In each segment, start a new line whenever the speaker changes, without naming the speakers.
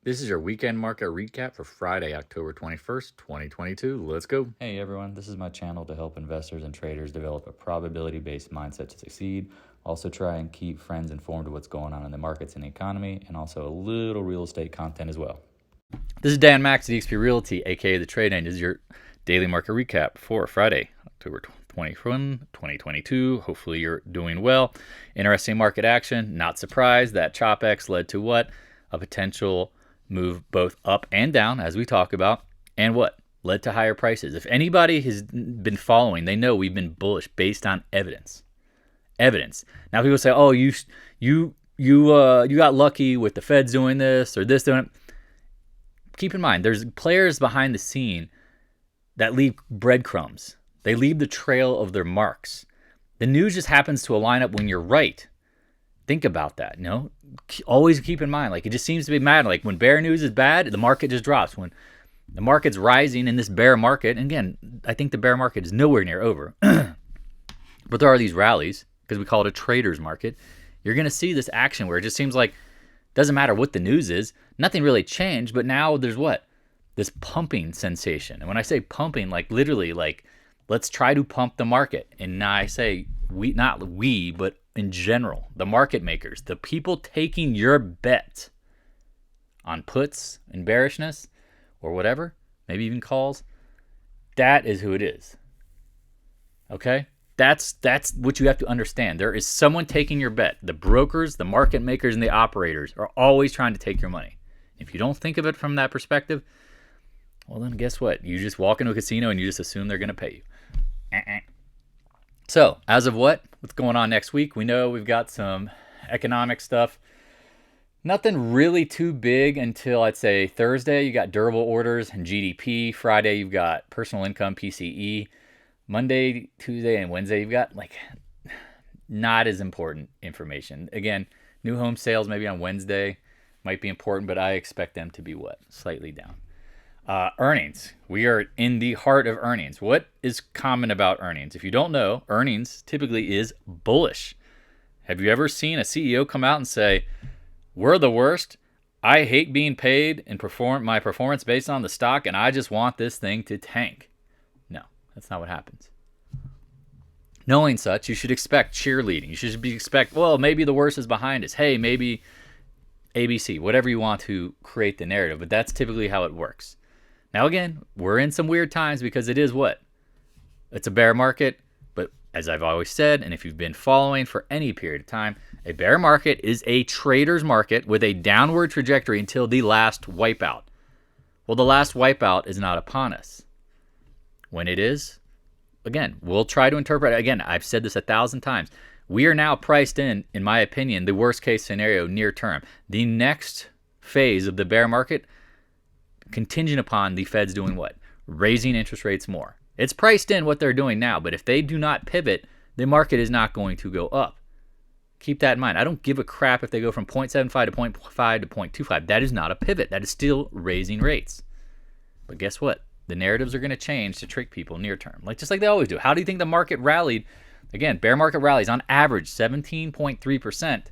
This is your weekend market recap for Friday, October 21st, 2022. Let's go.
Hey everyone, this is my channel to help investors and traders develop a probability-based mindset to succeed. Also try and keep friends informed of what's going on in the markets and the economy, and also a little real estate content as well.
This is Dan Max at eXp Realty, aka The Trade End. This is your daily market recap for Friday, October 21, 2022. Hopefully you're doing well. Interesting market action. Not surprised that ChopX led to what? A potential move both up and down, as we talk about, and what led to higher prices. If anybody has been following, they know we've been bullish based on evidence. Now people say, "Oh, you got lucky with the Feds doing this or this doing it." Keep in mind, there's players behind the scene that leave breadcrumbs. They leave the trail of their marks. The news just happens to align up when you're right. Think about that. Always keep in mind, like, it just seems to be mad. Like, when bear news is bad, the market just drops. When the market's rising in this bear market, and again, I think the bear market is nowhere near over, but there are these rallies because we call it a trader's market. You're going to see this action where it just seems like it doesn't matter what the news is, nothing really changed, but now there's what? This pumping sensation. And when I say pumping, like literally, like, let's try to pump the market. And now I say not we, but in general, the market makers, the people taking your bet on puts and bearishness or whatever, maybe even calls, that is who it is. Okay? That's what you have to understand. There is someone taking your bet. The brokers, the market makers, and the operators are always trying to take your money. If you don't think of it from that perspective, well, then guess what? You just walk into a casino and you just assume they're going to pay you. So, as of what's going on next week? We know we've got some economic stuff. Nothing really too big until, I'd say, Thursday. You got durable orders and GDP. Friday, you've got personal income, PCE. Monday, Tuesday, and Wednesday, you've got, like, not as important information. Again, new home sales maybe on Wednesday might be important, but I expect them to be what? Slightly down. Earnings. We are in the heart of earnings. What is common about earnings? If you don't know, earnings typically is bullish. Have you ever seen a CEO come out and say, "We're the worst. I hate being paid and my performance based on the stock, and I just want this thing to tank"? No, that's not what happens. Knowing such, you should expect cheerleading. You should expect, well, maybe the worst is behind us. Hey, maybe ABC, whatever you want to create the narrative, but that's typically how it works. Now, again, we're in some weird times because it is what? It's a bear market, but as I've always said, and if you've been following for any period of time, a bear market is a trader's market with a downward trajectory until the last wipeout. Well, the last wipeout is not upon us. When it is, again, we'll try to interpret it. Again, I've said this 1,000 times. We are now priced in my opinion, the worst case scenario near term. The next phase of the bear market, contingent upon the Feds doing what? Raising interest rates more. It's priced in what they're doing now, but if they do not pivot, the market is not going to go up. Keep that in mind. I don't give a crap if they go from 0.75 to 0.5 to 0.25. That is not a pivot. That is still raising rates. But guess what? The narratives are going to change to trick people near term, just like they always do. How do you think the market rallied? Again, bear market rallies on average 17.3%.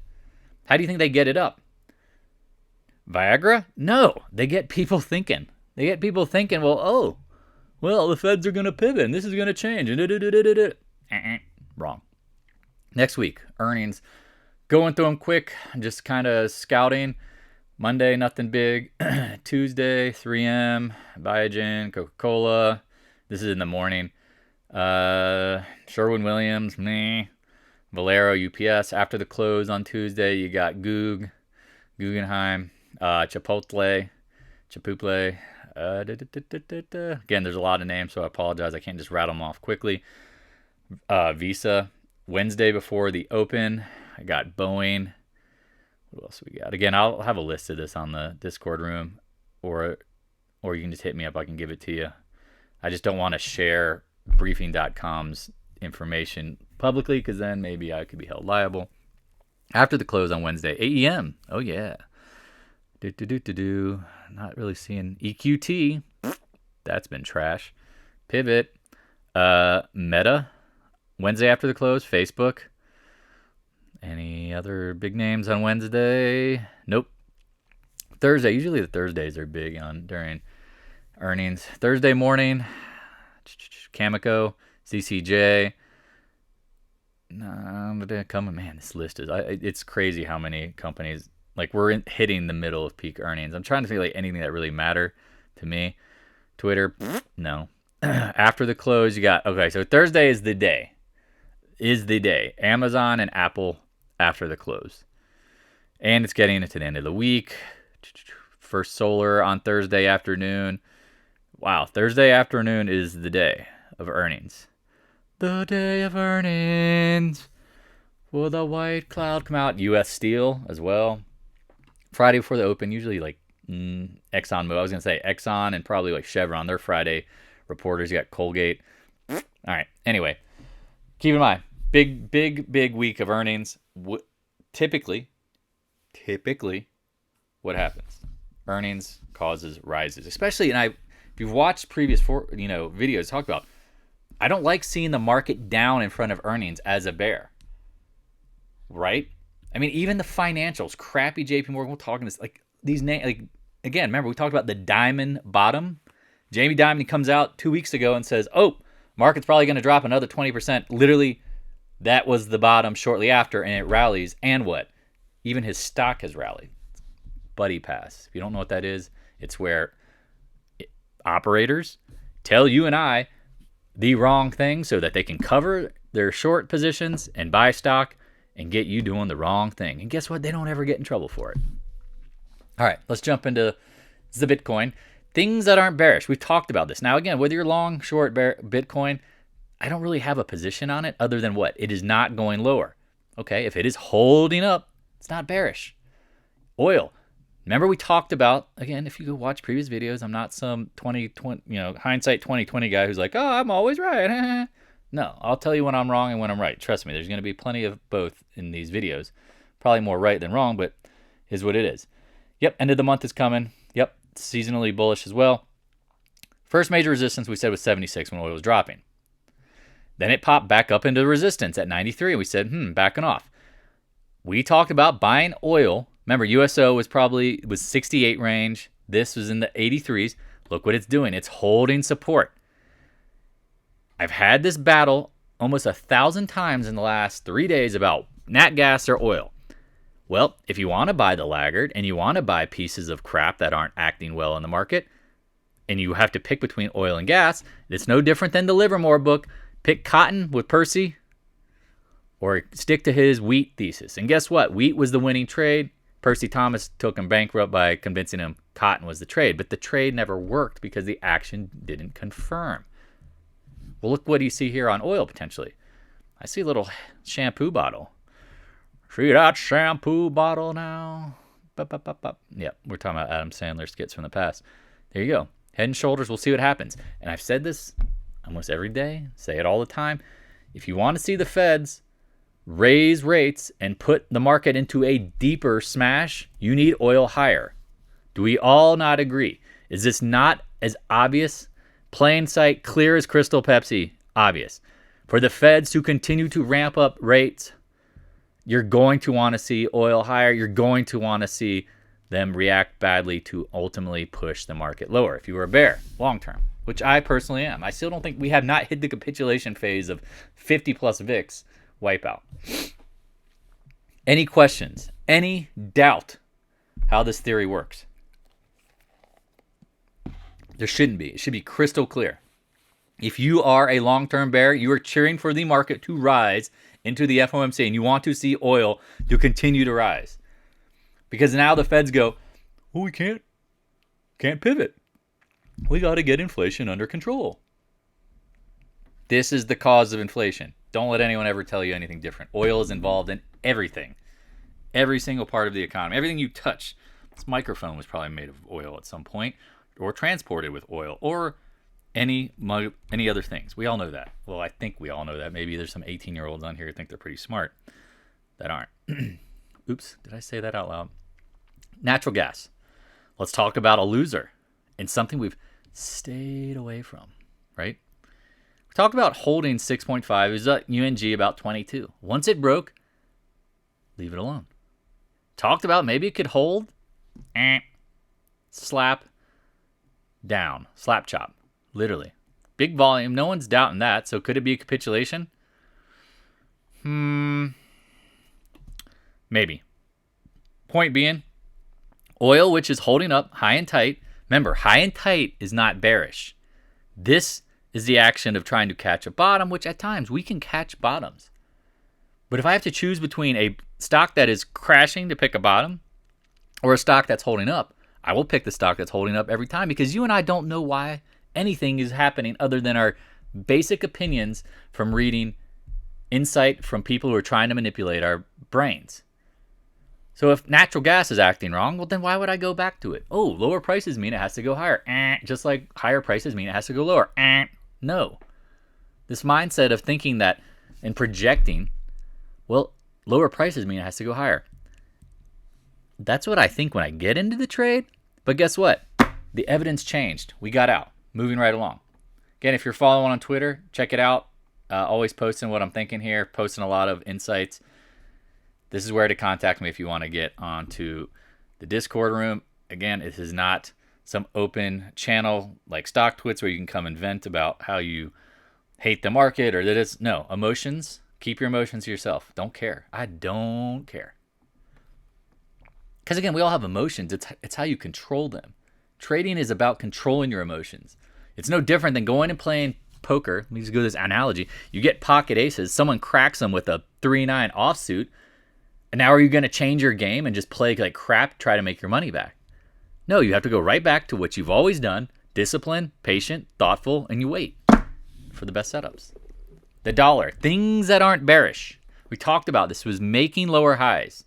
How do you think they get it up? Viagra? No, they get people thinking. Well, the Feds are going to pivot and this is going to change. Wrong. Next week, earnings. Going through them quick, just kind of scouting. Monday, nothing big. Tuesday, 3M, Biogen, Coca-Cola. This is in the morning. Sherwin-Williams, Valero, UPS. After the close on Tuesday, you got Guggenheim, Chipotle. Again, there's a lot of names, so I apologize. I can't just rattle them off quickly. Visa. Wednesday before the open, I got Boeing. What else we got? Again, I'll have a list of this on the Discord room, or you can just hit me up. I can give it to you. I just don't want to share briefing.com's information publicly because then maybe I could be held liable. After the close on Wednesday, AEM. Oh, yeah. Not really seeing EQT. That's been trash. Pivot. Meta. Wednesday after the close, Facebook. Any other big names on Wednesday? Nope. Thursday, usually the Thursdays are big on during earnings. Thursday morning, Cameco, CCJ. Coming, man, this list is it's crazy how many companies, like, we're hitting the middle of peak earnings. I'm trying to think like anything that really matter to me. Twitter, no. After the close, you got, okay, so Thursday is the day. Amazon and Apple after the close. And it's getting into the end of the week. First Solar on Thursday afternoon. Wow, Thursday afternoon is the day of earnings. The day of earnings. Will the white cloud come out? U.S. Steel as well. Friday before the open, usually like Exxon. I was going to say Exxon and probably like Chevron. They're Friday reporters. You got Colgate. All right. Anyway, keep in mind, big week of earnings. Typically, what happens? Earnings causes rises, especially. And if you've watched previous videos, talk about. I don't like seeing the market down in front of earnings as a bear. Right? I mean, even the financials, crappy JP Morgan, we're talking this, like, these names, like, again, remember, we talked about the diamond bottom. Jamie Dimon comes out 2 weeks ago and says, oh, market's probably going to drop another 20%. Literally, that was the bottom shortly after, and it rallies. And what? Even his stock has rallied. Buddy pass. If you don't know what that is, it's where operators tell you and I the wrong thing so that they can cover their short positions and buy stock and get you doing the wrong thing. And guess what? They don't ever get in trouble for it. All right, let's jump into the Bitcoin. Things that aren't bearish. We've talked about this. Now, again, whether you're long, short, Bitcoin, I don't really have a position on it other than what? It is not going lower. Okay, if it is holding up, it's not bearish. Oil. Remember we talked about, again, if you go watch previous videos, I'm not some hindsight 2020 guy who's like, oh, I'm always right. No, I'll tell you when I'm wrong and when I'm right. Trust me, there's going to be plenty of both in these videos. Probably more right than wrong, but is what it is. Yep, end of the month is coming. Yep, seasonally bullish as well. First major resistance we said was 76 when oil was dropping. Then it popped back up into resistance at 93. We said, backing off. We talked about buying oil. Remember, USO was 68 range. This was in the 83s. Look what it's doing. It's holding support. I've had this battle almost 1,000 times in the last 3 days about nat gas or oil. Well, if you want to buy the laggard and you want to buy pieces of crap that aren't acting well in the market, and you have to pick between oil and gas, it's no different than the Livermore book. Pick cotton with Percy or stick to his wheat thesis. And guess what? Wheat was the winning trade. Percy Thomas took him bankrupt by convincing him cotton was the trade. But the trade never worked because the action didn't confirm. Well, look what you see here on oil potentially. I see a little shampoo bottle. See that shampoo bottle now? Yep, we're talking about Adam Sandler skits from the past. There you go. Head and shoulders, we'll see what happens. And I've said this almost every day, say it all the time. If you want to see the Feds raise rates and put the market into a deeper smash, you need oil higher. Do we all not agree? Is this not as obvious? Plain sight, clear as crystal Pepsi, obvious. For the Feds to continue to ramp up rates, you're going to want to see oil higher. You're going to want to see them react badly to ultimately push the market lower. If you were a bear, long term, which I personally am. I still don't think we have not hit the capitulation phase of 50 plus VIX wipeout. Any questions? Any doubt how this theory works? There shouldn't be. It should be crystal clear. If you are a long-term bear, you are cheering for the market to rise into the FOMC and you want to see oil to continue to rise. Because now the Feds go, well, we can't pivot. We got to get inflation under control. This is the cause of inflation. Don't let anyone ever tell you anything different. Oil is involved in everything. Every single part of the economy. Everything you touch. This microphone was probably made of oil at some point, or transported with oil, or any other things. We all know that. Well, I think we all know that. Maybe there's some 18-year-olds on here who think they're pretty smart that aren't. Oops, did I say that out loud? Natural gas. Let's talk about a loser and something we've stayed away from, right? We talked about holding 6.5. It was at UNG about 22. Once it broke, leave it alone. Talked about maybe it could hold. slap down, slap chop, literally. Big volume, no one's doubting that. So could it be a capitulation? Maybe. Point being, oil, which is holding up high and tight. Remember, high and tight is not bearish. This is the action of trying to catch a bottom, which at times we can catch bottoms. But if I have to choose between a stock that is crashing to pick a bottom or a stock that's holding up, I will pick the stock that's holding up every time, because you and I don't know why anything is happening other than our basic opinions from reading insight from people who are trying to manipulate our brains. So if natural gas is acting wrong, well, then why would I go back to it? Oh, lower prices mean it has to go higher. Just like higher prices mean it has to go lower. No. This mindset of thinking that and projecting, well, lower prices mean it has to go higher. That's what I think when I get into the trade. But guess what? The evidence changed. We got out. Moving right along. Again, if you're following on Twitter, check it out. Always posting what I'm thinking here. Posting a lot of insights. This is where to contact me if you want to get onto the Discord room. Again, it is not some open channel like Stock Twits where you can come and vent about how you hate the market or that it's... No, emotions. Keep your emotions to yourself. Don't care. I don't care. Because again, we all have emotions. It's how you control them. Trading is about controlling your emotions. It's no different than going and playing poker. Let me just go to this analogy. You get pocket aces. Someone cracks them with a 3-9 offsuit. And now are you going to change your game and just play like crap, try to make your money back? No, you have to go right back to what you've always done. Disciplined, patient, thoughtful, and you wait for the best setups. The dollar. Things that aren't bearish. We talked about this. Was making lower highs.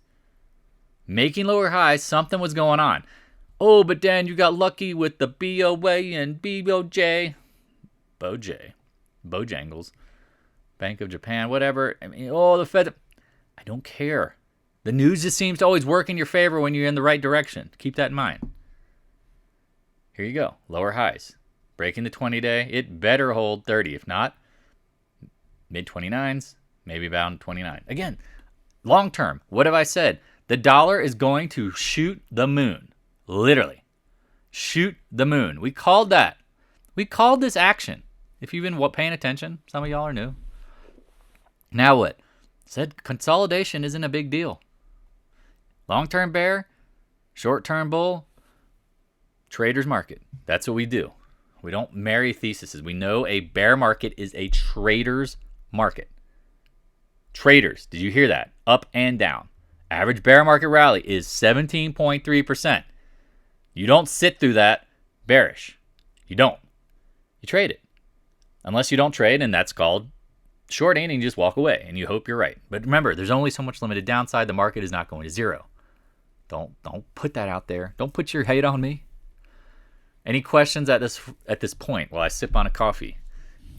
Making lower highs, something was going on. Oh, but Dan, you got lucky with the BOA and BOJ. Bojangles. Bank of Japan, whatever. I mean, the Fed. I don't care. The news just seems to always work in your favor when you're in the right direction. Keep that in mind. Here you go. Lower highs. Breaking the 20-day. It better hold 30. If not, mid-29s, maybe about 29. Again, long term, what have I said? The dollar is going to shoot the moon. Literally. Shoot the moon. We called that. We called this action. If you've been paying attention, some of y'all are new. Now what? Said consolidation isn't a big deal. Long-term bear, short-term bull, trader's market. That's what we do. We don't marry theses. We know a bear market is a trader's market. Traders, did you hear that? Up and down. Average bear market rally is 17.3%. You don't sit through that bearish. You don't. You trade it. Unless you don't trade, and that's called shorting, and you just walk away and you hope you're right. But remember, there's only so much limited downside. The market is not going to zero. Don't put that out there. Don't put your hate on me. Any questions at this point while I sip on a coffee?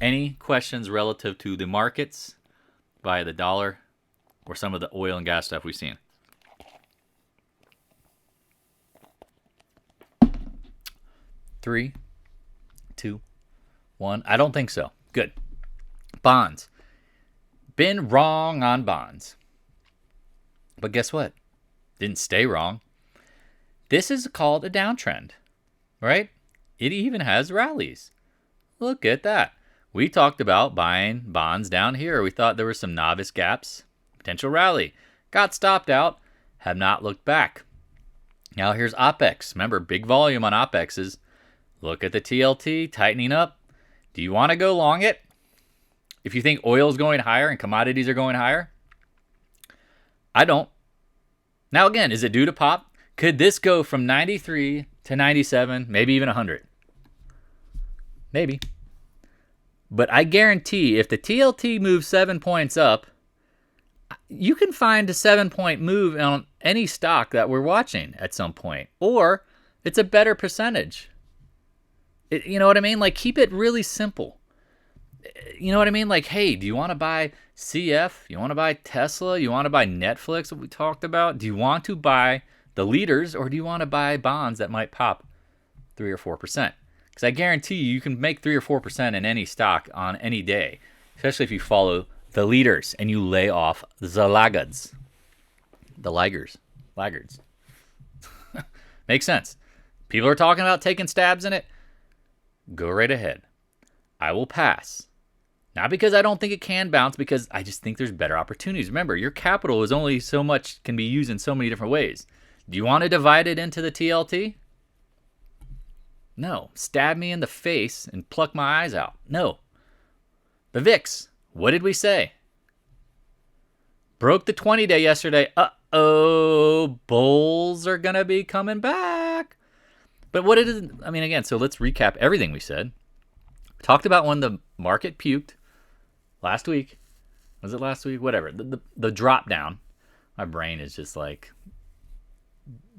Any questions relative to the markets via the dollar or some of the oil and gas stuff we've seen? Three, 2, 1. I don't think so. Good. Bonds. Been wrong on bonds. But guess what? Didn't stay wrong. This is called a downtrend, right? It even has rallies. Look at that. We talked about buying bonds down here. We thought there were some novice gaps. Potential rally. Got stopped out. Have not looked back. Now here's OPEX. Remember, big volume on OPEXs. Look at the TLT tightening up. Do you want to go long it? If you think oil is going higher and commodities are going higher? I don't. Now again, is it due to pop? Could this go from 93 to 97, maybe even 100? Maybe. But I guarantee if the TLT moves 7 points up, you can find a 7-point move on any stock that we're watching at some point. Or it's a better percentage. You know what I mean? Like, keep it really simple. You know what I mean? Like, hey, do you want to buy CF? You want to buy Tesla? You want to buy Netflix, what we talked about? Do you want to buy the leaders, or do you want to buy bonds that might pop 3 or 4%? Because I guarantee you can make 3 or 4% in any stock on any day, especially if you follow the leaders and you lay off the laggards. The laggards. Makes sense. People are talking about taking stabs in it. Go right ahead. I will pass. Not because I don't think it can bounce, because I just think there's better opportunities. Remember, your capital is only so much, can be used in so many different ways. Do you want to divide it into the TLT? No. Stab me in the face and pluck my eyes out. No. The VIX, what did we say? Broke the 20-day yesterday. Uh-oh. Bulls are going to be coming back. But what it is, I mean, again, so let's recap everything we said. Talked about when the market puked last week. Was it last week? Whatever. The drop down. My brain is just like,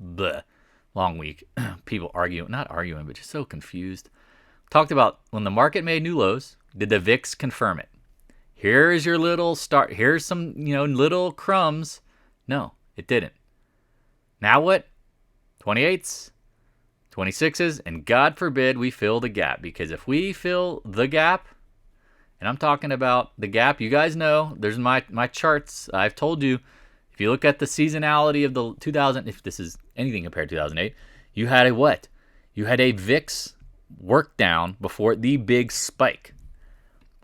bleh. Long week. People not arguing, but just so confused. Talked about when the market made new lows. Did the VIX confirm it? Here's your little start. Here's some, little crumbs. No, it didn't. Now what? 28s, 26s, and God forbid we fill the gap. Because if we fill the gap, and I'm talking about the gap, you guys know, there's my charts. I've told you, if you look at the seasonality of the 2000, if this is anything compared to 2008, you had a what? You had a VIX work down before the big spike.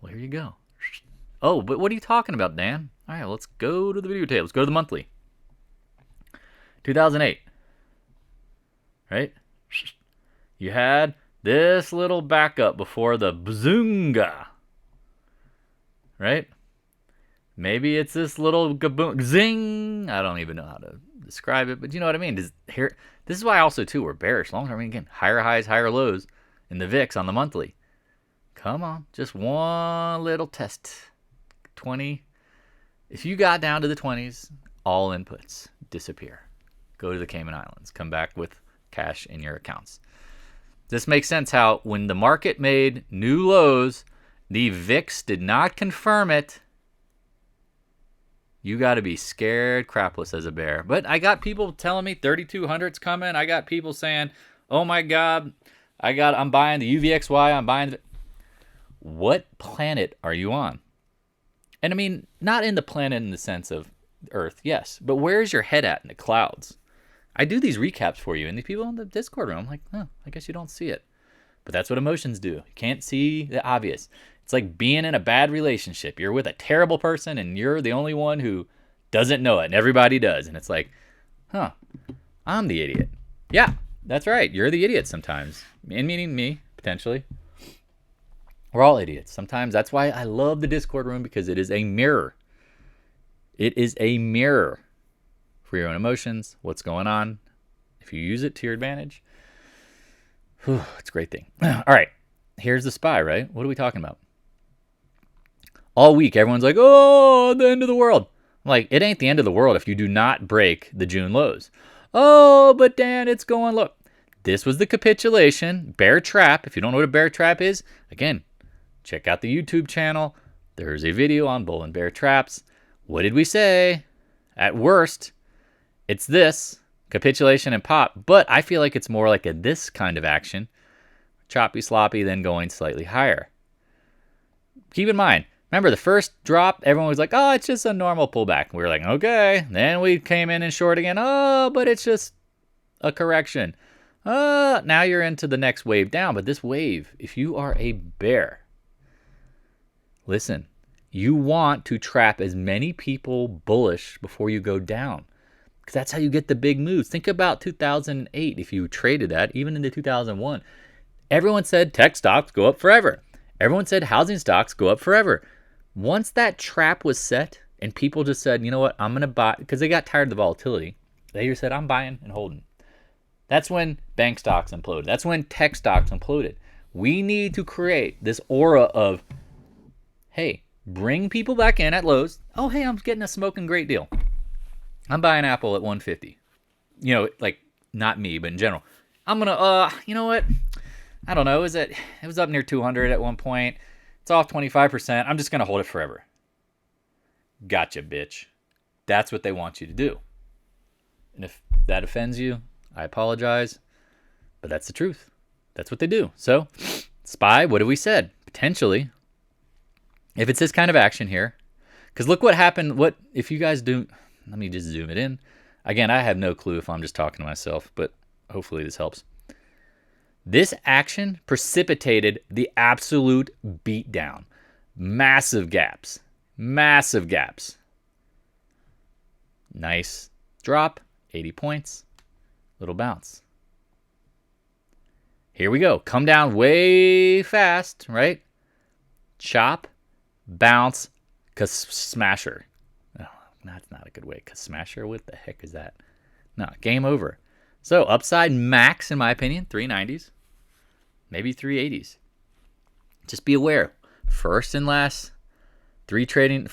Well, here you go. Oh, but what are you talking about, Dan? All right, let's go to the video tape. Let's go to the monthly. 2008. Right? You had this little backup before the bazoonga. Right? Maybe it's this little gaboon, zing. I don't even know how to describe it, but you know what I mean. This is why also, too, we're bearish. Long term, again, higher highs, higher lows in the VIX on the monthly. Come on. Just one little test. 20. If you got down to the 20s, all inputs disappear. Go to the Cayman Islands. Come back with cash in your accounts. This makes sense how when the market made new lows, the VIX did not confirm it. You got to be scared crapless as a bear. But I got people telling me 3,200's coming. I got people saying, oh my God, I'm buying the UVXY. I'm buying What planet are you on? And I mean, not in the planet in the sense of Earth, yes, but where's your head at in the clouds? I do these recaps for you, and the people in the Discord room, I'm like, I guess you don't see it. But that's what emotions do. You can't see the obvious. It's like being in a bad relationship. You're with a terrible person, and you're the only one who doesn't know it, and everybody does. And it's like, I'm the idiot. Yeah, that's right. You're the idiot sometimes. And meaning me, potentially. We're all idiots. Sometimes that's why I love the Discord room, because it is a mirror. It is a mirror for your own emotions, what's going on. If you use it to your advantage, it's a great thing. All right, here's the SPY, right? What are we talking about? All week, everyone's like, oh, the end of the world. I'm like, it ain't the end of the world if you do not break the June lows. Oh, but Dan, it's going low. This was the capitulation, bear trap. If you don't know what a bear trap is, again, check out the YouTube channel. There's a video on bull and bear traps. What did we say? At worst, it's this, capitulation and pop. But I feel like it's more like this kind of action. Choppy, sloppy, then going slightly higher. Keep in mind, remember the first drop, everyone was like, oh, it's just a normal pullback. We were like, okay. Then we came in and short again. Oh, but it's just a correction. Now you're into the next wave down. But this wave, if you are a bear, listen, you want to trap as many people bullish before you go down, because that's how you get the big moves. Think about 2008. If you traded that, even into 2001, everyone said tech stocks go up forever. Everyone said housing stocks go up forever. Once that trap was set and people just said, you know what, I'm going to buy, because they got tired of the volatility. They just said, I'm buying and holding. That's when bank stocks imploded. That's when tech stocks imploded. We need to create this aura of, hey, bring people back in at lows. Oh, hey, I'm getting a smoking great deal. I'm buying Apple at 150. You know, like, not me, but in general. I'm going to, you know what? I don't know. It was up near 200 at one point. It's off 25%. I'm just going to hold it forever. Gotcha, bitch. That's what they want you to do. And if that offends you, I apologize. But that's the truth. That's what they do. So, SPY, what have we said? Potentially, if it's this kind of action here, because look what happened. What if you guys do? Let me just zoom it in. Again, I have no clue if I'm just talking to myself, but hopefully this helps. This action precipitated the absolute beatdown. Massive gaps. Massive gaps. Nice drop, 80 points. Little bounce. Here we go. Come down way fast, right? Chop, bounce, smasher. Oh, that's not a good way. Smasher? What the heck is that? No, game over. So upside max, in my opinion, 390s, maybe 380s. Just be aware. First and last three trading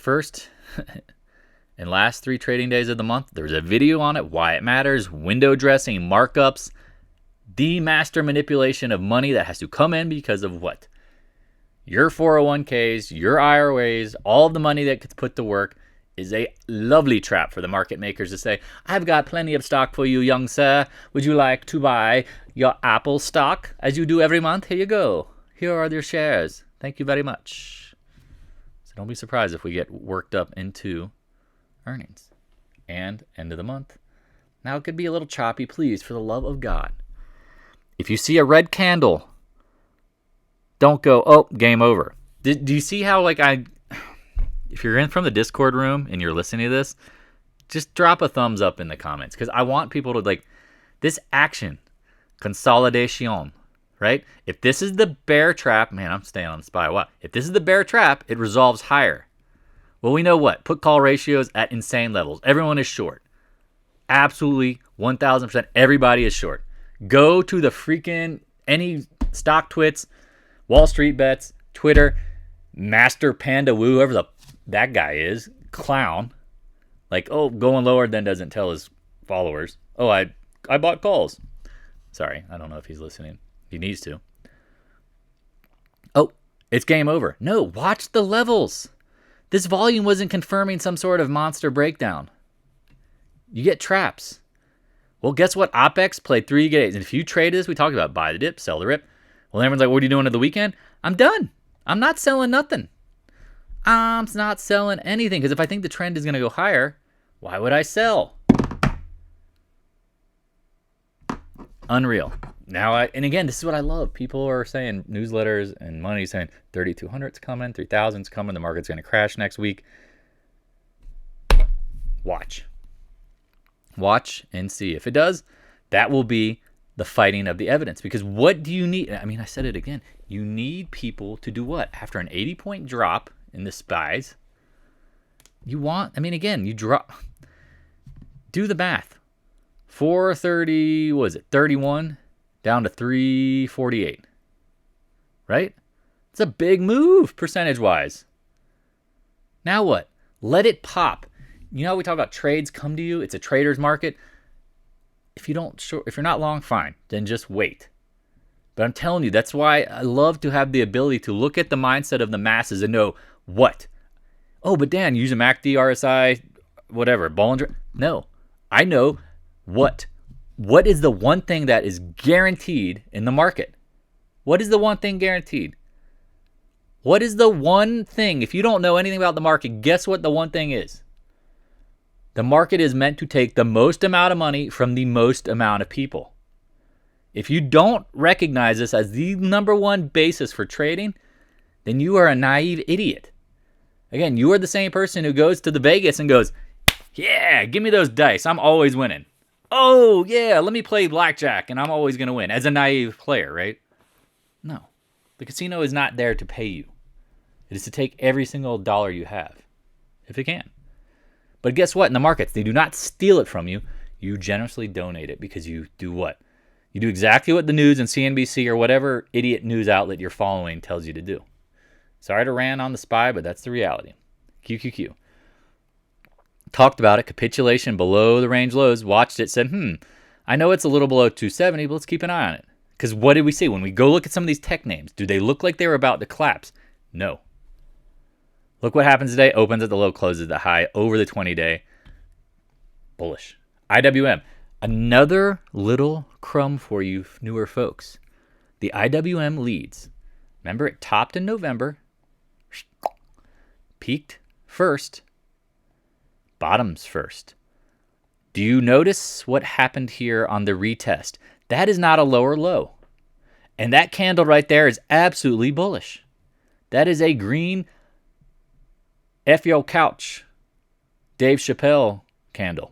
days of the month, there's a video on it, why it matters, window dressing, markups, the master manipulation of money that has to come in because of what? Your 401ks, your IRAs, all of the money that gets put to work is a lovely trap for the market makers to say, I've got plenty of stock for you, young sir. Would you like to buy your Apple stock as you do every month? Here you go. Here are your shares. Thank you very much. So don't be surprised if we get worked up into earnings and end of the month. Now it could be a little choppy, please, for the love of God. If you see a red candle, don't go, oh, game over. Do you see how, like, if you're in from the Discord room and you're listening to this, just drop a thumbs up in the comments, because I want people to, like, this action, consolidation, right? If this is the bear trap, man, I'm staying on the spy. Wow. If this is the bear trap, it resolves higher. Well, we know what? Put call ratios at insane levels. Everyone is short. Absolutely 1,000%. Everybody is short. Go to the freaking any stock twits, Wall Street bets, Twitter, Master Panda Woo, whoever that guy is, clown. Like, oh, going lower then doesn't tell his followers. Oh, I bought calls. Sorry, I don't know if he's listening. He needs to. Oh, it's game over. No, watch the levels. This volume wasn't confirming some sort of monster breakdown. You get traps. Well, guess what? OPEX played 3 days. And if you trade this, we talked about buy the dip, sell the rip. Well, everyone's like, what are you doing at the weekend? I'm done. I'm not selling nothing. I'm not selling anything. Because if I think the trend is going to go higher, why would I sell? Unreal. Now, and again, this is what I love. People are saying, newsletters and money saying 3,200's coming, 3,000's coming, the market's going to crash next week. Watch. Watch and see. If it does, that will be the fighting of the evidence. Because what do you need? I mean, I said it again. You need people to do what? After an 80-point drop in the SPYs, you want, I mean, again, you drop, do the math. 430, what is it, 31 down to 348, right? It's a big move percentage-wise. Now what? Let it pop. You know, we talk about trades come to you. It's a trader's market. If you're not long, fine. Then just wait. But I'm telling you, that's why I love to have the ability to look at the mindset of the masses and know what. Oh, but Dan, use a MACD, RSI, whatever, Bollinger. No, I know what. What is the one thing that is guaranteed in the market? What is the one thing guaranteed? What is the one thing? If you don't know anything about the market, guess what the one thing is? The market is meant to take the most amount of money from the most amount of people. If you don't recognize this as the number one basis for trading, then you are a naive idiot. Again, you are the same person who goes to the Vegas and goes, yeah, give me those dice. I'm always winning. Oh, yeah, let me play blackjack and I'm always going to win as a naive player, right? No. The casino is not there to pay you. It is to take every single dollar you have, if it can. But guess what? In the markets, they do not steal it from you. You generously donate it because you do what? You do exactly what the news and CNBC or whatever idiot news outlet you're following tells you to do. Sorry to rant on the SPY, but that's the reality. QQQ. Talked about it. Capitulation below the range lows. Watched it. Said, I know it's a little below 270, but let's keep an eye on it. Because what did we see? When we go look at some of these tech names, do they look like they were about to collapse? No. Look what happens today. Opens at the low, closes at the high, over the 20-day. Bullish. IWM. Another little crumb for you newer folks. The IWM leads. Remember, it topped in November. Peaked first. Bottoms first. Do you notice what happened here on the retest? That is not a lower low. And that candle right there is absolutely bullish. That is a green F your couch Dave Chappelle candle.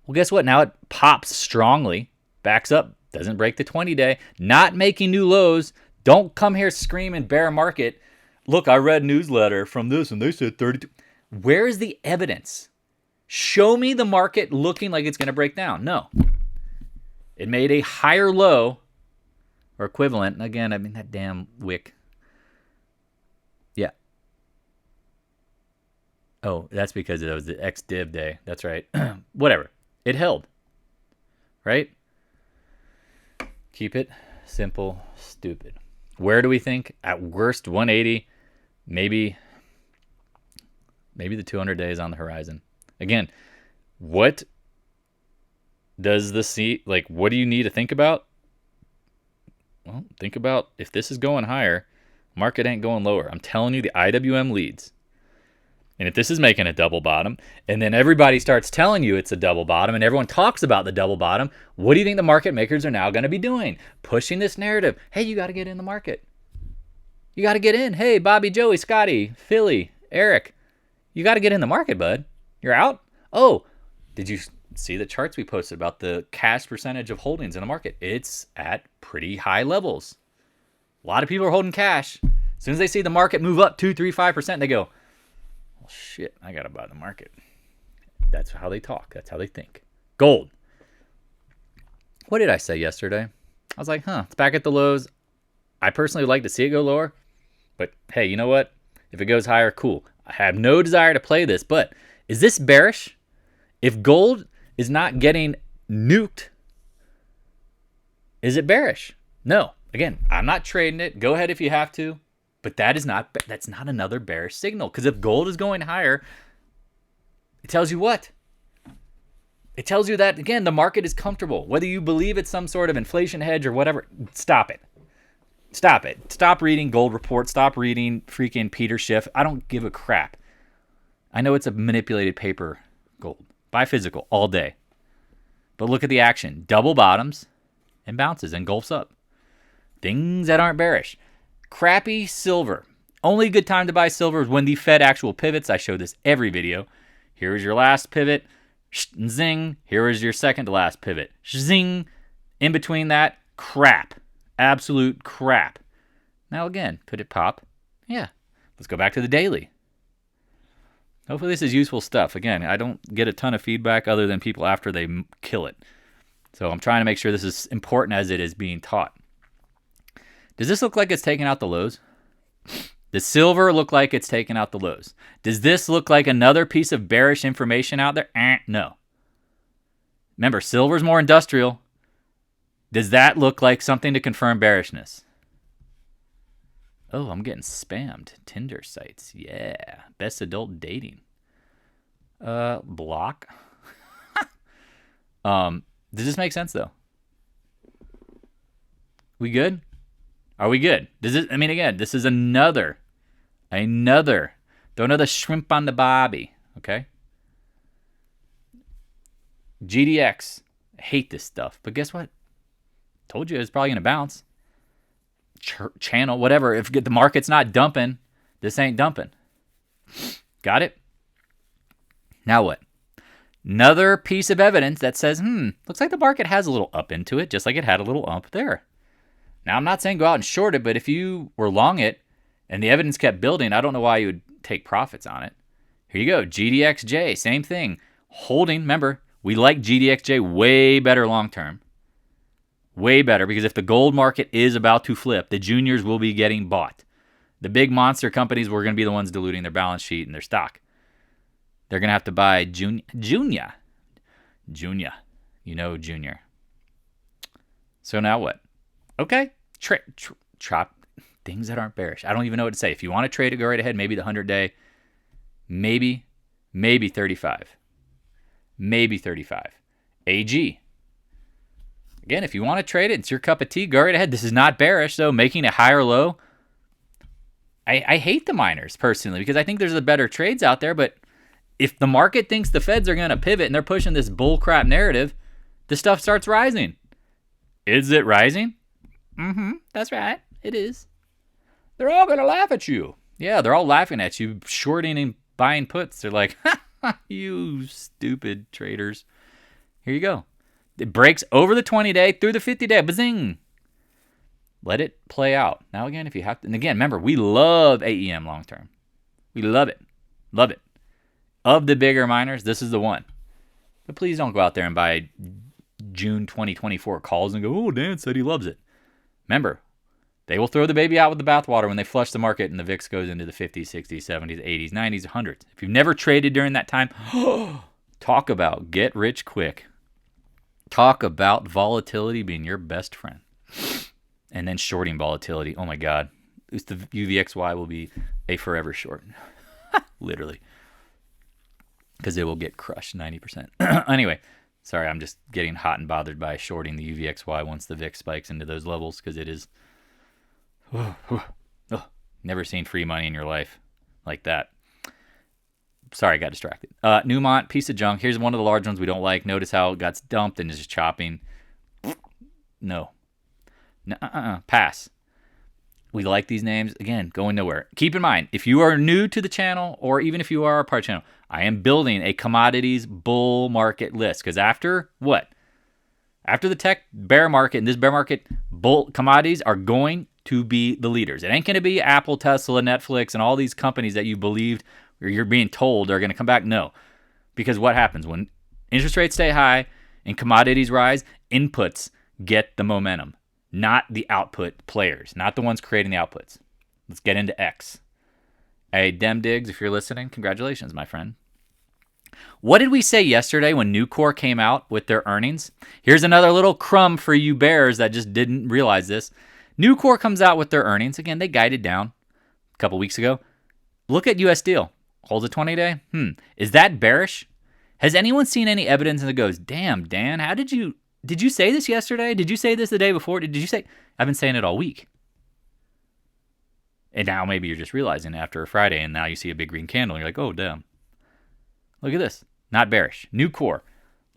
Well, guess what? Now it pops strongly, backs up, doesn't break the 20-day, not making new lows. Don't come here screaming bear market. Look, I read newsletter from this and they said 32. Where is the evidence? Show me the market looking like it's going to break down. No. It made a higher low or equivalent. And again, I mean, that damn wick. Yeah. Oh, that's because it was the ex-div day. That's right. Whatever. It held. Right? Keep it simple, stupid. Where do we think? At worst, 180. Maybe the 200 days on the horizon. Again, what does the what do you need to think about? Well, think about if this is going higher, market ain't going lower. I'm telling you, the IWM leads. And if this is making a double bottom, and then everybody starts telling you it's a double bottom, and everyone talks about the double bottom, what do you think the market makers are now going to be doing? Pushing this narrative. Hey, you got to get in the market. You got to get in. Hey, Bobby, Joey, Scotty, Philly, Eric, you got to get in the market, bud. You're out? Oh, did you see the charts we posted about the cash percentage of holdings in the market? It's at pretty high levels. A lot of people are holding cash. As soon as they see the market move up 2, 3, 5%, they go, well, shit, I got to buy the market. That's how they talk. That's how they think. Gold. What did I say yesterday? I was like, it's back at the lows. I personally would like to see it go lower. But hey, you know what? If it goes higher, cool. I have no desire to play this, but is this bearish? If gold is not getting nuked, is it bearish? No. Again, I'm not trading it. Go ahead if you have to. But that's not another bearish signal. Because if gold is going higher, it tells you what? It tells you that, again, the market is comfortable. Whether you believe it's some sort of inflation hedge or whatever, stop it. Stop it. Stop reading Gold Report. Stop reading freaking Peter Schiff. I don't give a crap. I know it's a manipulated paper gold. Buy physical all day. But look at the action. Double bottoms and bounces and gulps up. Things that aren't bearish. Crappy silver. Only good time to buy silver is when the Fed actual pivots. I show this every video. Here is your last pivot. Zing. Here is your second to last pivot. Zing. In between that, crap. Absolute crap. Now again, could it pop? Yeah. Let's go back to the daily. Hopefully this is useful stuff. Again, I don't get a ton of feedback other than people after they kill it. So I'm trying to make sure this is important as it is being taught. Does this look like it's taking out the lows? Does silver look like it's taking out the lows? Does this look like another piece of bearish information out there? No. Remember, silver's more industrial. Does that look like something to confirm bearishness? Oh, I'm getting spammed. Tinder sites. Yeah. Best adult dating. Block. Does this make sense though? We good? Are we good? Again, this is another. Throw another shrimp on the bobby. Okay? GDX. I hate this stuff. But guess what? Told you it's probably going to bounce. Channel, whatever. If the market's not dumping, this ain't dumping. Got it? Now what? Another piece of evidence that says, looks like the market has a little up into it, just like it had a little up there. Now, I'm not saying go out and short it, but if you were long it and the evidence kept building, I don't know why you would take profits on it. Here you go. GDXJ, same thing. Holding, remember, we like GDXJ way better long term. Way better, because if the gold market is about to flip, the juniors will be getting bought. The big monster companies were going to be the ones diluting their balance sheet and their stock. They're going to have to buy junior. You know junior. So now what? Okay. Chop things that aren't bearish. I don't even know what to say. If you want to trade it, go right ahead. Maybe the 100-day. Maybe 35. Maybe 35. AG. Again, if you want to trade it, it's your cup of tea, go right ahead. This is not bearish, though. Making a higher low. I hate the miners, personally, because I think there's better trades out there, but if the market thinks the feds are going to pivot and they're pushing this bullcrap narrative, the stuff starts rising. Is it rising? That's right. It is. They're all going to laugh at you. Yeah, they're all laughing at you, shorting and buying puts. They're like, you stupid traders. Here you go. It breaks over the 20-day through the 50-day. Bazing. Let it play out. Now, again, if you have to, and again, remember, we love AEM long term. We love it. Love it. Of the bigger miners, this is the one. But please don't go out there and buy June 2024 calls and go, oh, Dan said he loves it. Remember, they will throw the baby out with the bathwater when they flush the market and the VIX goes into the 50s, 60s, 70s, 80s, 90s, 100s. If you've never traded during that time, talk about get rich quick. Talk about volatility being your best friend. And then shorting volatility. Oh my God. The UVXY will be a forever short. Literally. Because it will get crushed 90%. Anyway, sorry, I'm just getting hot and bothered by shorting the UVXY once the VIX spikes into those levels because it is never seen free money in your life like that. Sorry, I got distracted. Newmont, piece of junk. Here's one of the large ones we don't like. Notice how it got dumped and is just chopping. No. Pass. We like these names. Again, going nowhere. Keep in mind, if you are new to the channel or even if you are a part channel, I am building a commodities bull market list. Because after what? After the tech bear market and this bear market, bull commodities are going to be the leaders. It ain't going to be Apple, Tesla, Netflix, and all these companies that you believed or you're being told are going to come back. No. Because what happens when interest rates stay high and commodities rise, inputs get the momentum. Not the output players, not the ones creating the outputs. Let's get into X. Hey, Dem Diggs, if you're listening, congratulations, my friend. What did we say yesterday when Nucor came out with their earnings? Here's another little crumb for you bears that just didn't realize this. Nucor comes out with their earnings. Again, they guided down a couple weeks ago. Look at US Steel. Holds a 20-day. Is that bearish? Has anyone seen any evidence that goes, damn, Dan, how did you say this yesterday? Did you say this the day before? Did you say? I've been saying it all week. And now maybe you're just realizing after a Friday and now you see a big green candle and you're like, oh, damn. Look at this. Not bearish. Nucor.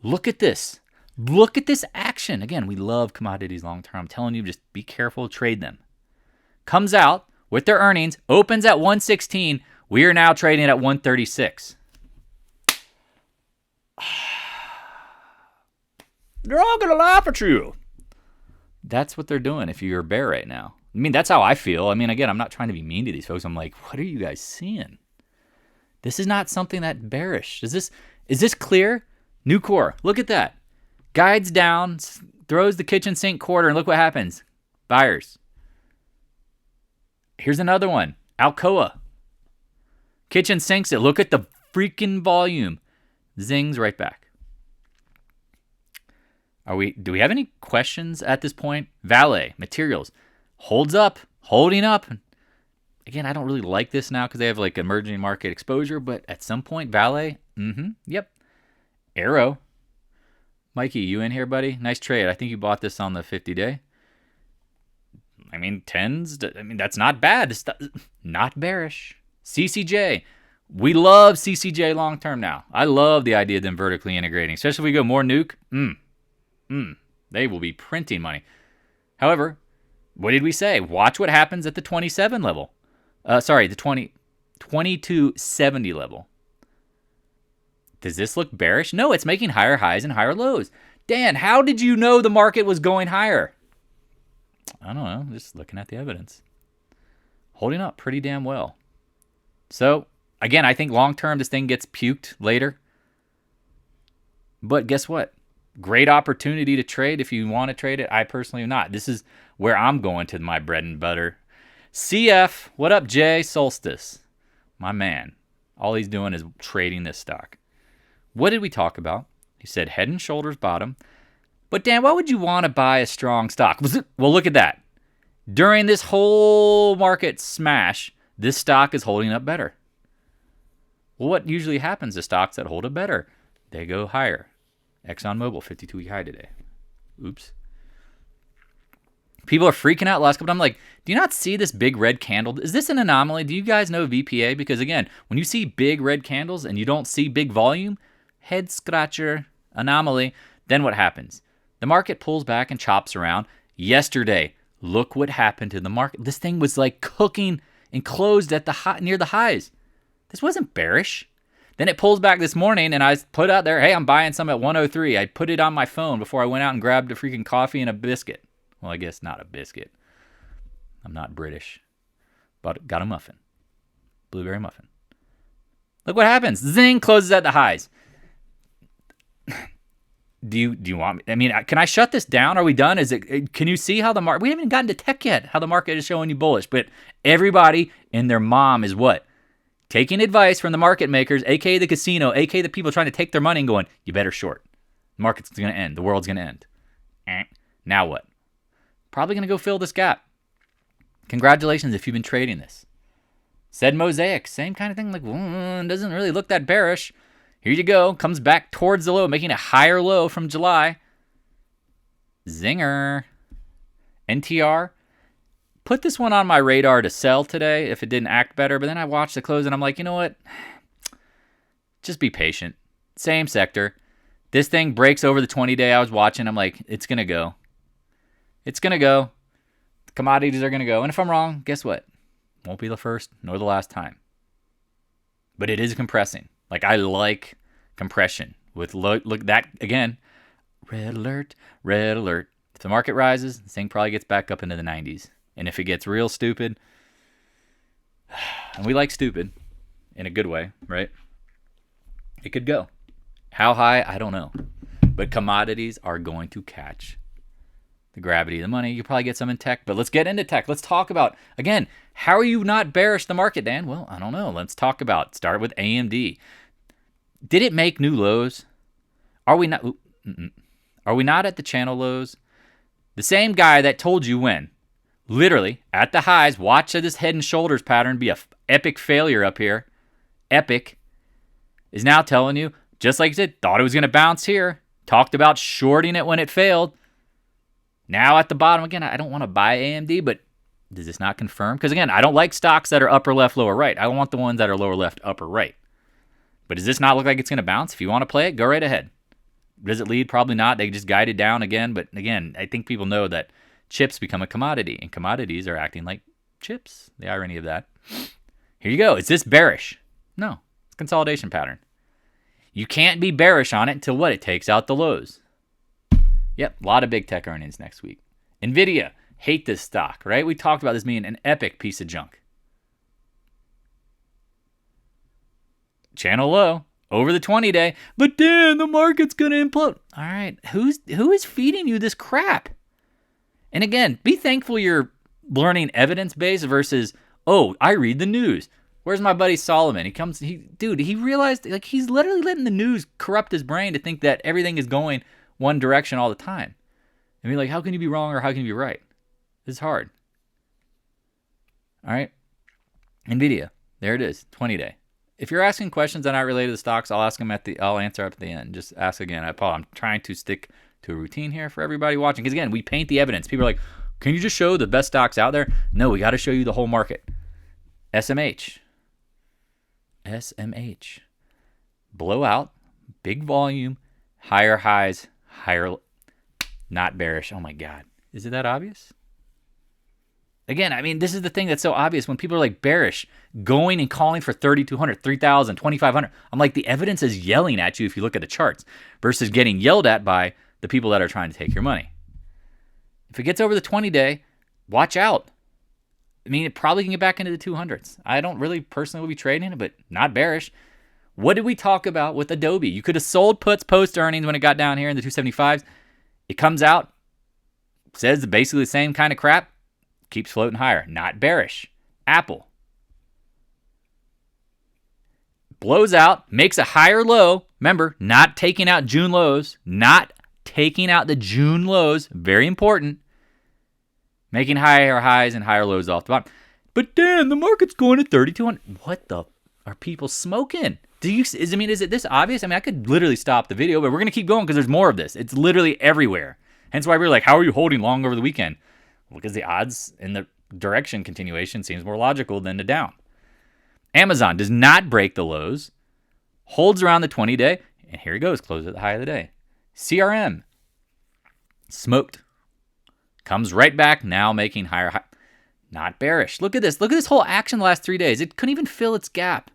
Look at this. Look at this action. Again, we love commodities long term. I'm telling you, just be careful. Trade them. Comes out with their earnings. Opens at 116. We are now trading at 136. They're all going to laugh at you. That's what they're doing if you're a bear right now. I mean, that's how I feel. I mean, again, I'm not trying to be mean to these folks. I'm like, what are you guys seeing? This is not something that bearish. Is this clear? Nucor, look at that. Guides down, throws the kitchen sink quarter, and look what happens. Buyers. Here's another one. Alcoa. Kitchen sinks it. Look at the freaking volume. Zings right back. Do we have any questions at this point? VALE, materials, holds up, holding up. Again, I don't really like this now because they have like emerging market exposure, but at some point, VALE, yep. Arrow. Mikey, you in here, buddy? Nice trade. I think you bought this on the 50-day. I mean, tens, that's not bad. It's not bearish. CCJ. We love CCJ long term now. I love the idea of them vertically integrating, especially if we go more nuke. They will be printing money. However, what did we say? Watch what happens at the 27 level. The 2270 level. Does this look bearish? No, it's making higher highs and higher lows. Dan, how did you know the market was going higher? I don't know. Just looking at the evidence. Holding up pretty damn well. So, again, I think long term this thing gets puked later. But guess what? Great opportunity to trade if you want to trade it. I personally am not. This is where I'm going to my bread and butter. CF, what up, Jay? Solstice. My man. All he's doing is trading this stock. What did we talk about? He said head and shoulders bottom. But Dan, why would you want to buy a strong stock? Well, look at that. During this whole market smash, this stock is holding up better. Well, what usually happens to stocks that hold up better? They go higher. ExxonMobil, 52-week high today. Oops. People are freaking out last couple. I'm like, do you not see this big red candle? Is this an anomaly? Do you guys know VPA? Because again, when you see big red candles and you don't see big volume, head scratcher, anomaly, then what happens? The market pulls back and chops around. Yesterday, Look what happened to the market. This thing was like cooking and closed at the high, near the highs. This wasn't bearish. Then it pulls back this morning, and I put out there, hey, I'm buying some at 103. I put it on my phone before I went out and grabbed a freaking coffee and a biscuit. Well, I guess not a biscuit. I'm not British. But got a muffin. Blueberry muffin. Look what happens. Zing, closes at the highs. Do you want me? I mean, can I shut this down? Are we done? Can you see how the market? We haven't even gotten to tech yet. How the market is showing you bullish, but everybody and their mom is what? Taking advice from the market makers, aka the casino, aka the people trying to take their money and going, you better short. The market's going to end. The world's going to end. Now what? Probably going to go fill this gap. Congratulations if you've been trading this. Said Mosaic, same kind of thing. Like, doesn't really look that bearish. Here you go. Comes back towards the low, making a higher low from July. Zinger. NTR. Put this one on my radar to sell today if it didn't act better. But then I watched the close and I'm like, you know what? Just be patient. Same sector. This thing breaks over the 20-day. I was watching. I'm like, it's going to go. It's going to go. The commodities are going to go. And if I'm wrong, guess what? Won't be the first nor the last time. But it is compressing. Like, I like compression. With look that, again, red alert, red alert. If the market rises, this thing probably gets back up into the 90s. And if it gets real stupid, and we like stupid in a good way, right? It could go. How high? I don't know. But commodities are going to catch the gravity of the money. You probably get some in tech, but let's get into tech. Let's talk about, again, how are you not bearish the market, Dan? Well, I don't know. Let's talk about, start with AMD. Did it make new lows? Are we not at the channel lows? The same guy that told you when, literally at the highs, watch this head and shoulders pattern be a epic failure up here. Epic is now telling you, just like he said, thought it was going to bounce here. Talked about shorting it when it failed. Now at the bottom, again, I don't want to buy AMD, but does this not confirm? Because again, I don't like stocks that are upper left, lower right. I want the ones that are lower left, upper right. But does this not look like it's going to bounce? If you want to play it, go right ahead. Does it lead? Probably not. They just guided down again. But again, I think people know that chips become a commodity, and commodities are acting like chips. The irony of that. Here you go. Is this bearish? No. It's a consolidation pattern. You can't be bearish on it until what? It takes out the lows. Yep, a lot of big tech earnings next week. NVIDIA, hate this stock, right? We talked about this being an epic piece of junk. Channel low, over the 20-day, but Dan, the market's going to implode. All right, who is feeding you this crap? And again, be thankful you're learning evidence-based versus, oh, I read the news. Where's my buddy Solomon? He realized, like, he's literally letting the news corrupt his brain to think that everything is going one direction all the time. I mean, like, how can you be wrong or how can you be right? It's hard. All right. NVIDIA. There it is. 20-day. If you're asking questions that aren't related to stocks, I'll answer up at the end. Just ask again. I'm trying to stick to a routine here for everybody watching. Because again, we paint the evidence. People are like, can you just show the best stocks out there? No, we got to show you the whole market. SMH. Blowout. Big volume. Higher highs. Not bearish. Oh my God. Is it that obvious? Again, I mean, this is the thing that's so obvious when people are like bearish, going and calling for 3,200, 3,000, 2,500. I'm like, the evidence is yelling at you if you look at the charts versus getting yelled at by the people that are trying to take your money. If it gets over the 20-day, watch out. I mean, it probably can get back into the 200s. I don't really personally will be trading it, but not bearish. What did we talk about with Adobe? You could have sold puts post earnings when it got down here in the 275s. It comes out, says basically the same kind of crap, keeps floating higher. Not bearish. Apple blows out, makes a higher low. Remember, not taking out June lows. Not taking out the June lows. Very important. Making higher highs and higher lows off the bottom. But Dan, the market's going to 3,200. What the are people smoking? Is it this obvious? I mean, I could literally stop the video, but we're going to keep going because there's more of this. It's literally everywhere. Hence why we're like, how are you holding long over the weekend? Well, because the odds in the direction continuation seems more logical than the down. Amazon does not break the lows, holds around the 20-day, and here it goes, close at the high of the day. CRM, smoked. Comes right back, now making higher high. Not bearish. Look at this. Look at this whole action the last 3 days. It couldn't even fill its gap.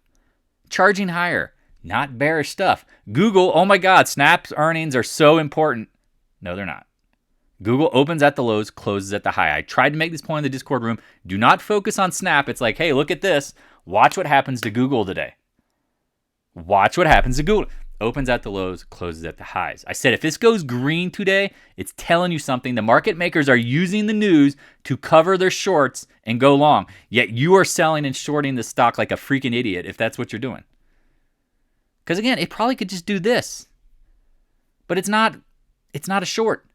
Charging higher. Not bearish stuff. Google, oh my God, Snap's earnings are so important. No, they're not. Google opens at the lows, closes at the high. I tried to make this point in the Discord room. Do not focus on Snap. It's like, hey, look at this. Watch what happens to Google today. Watch what happens to Google. Opens at the lows, closes at the highs. I said if this goes green today, it's telling you something. The market makers are using the news to cover their shorts and go long. Yet you are selling and shorting the stock like a freaking idiot if that's what you're doing. Because again, it probably could just do this. But it's not a short.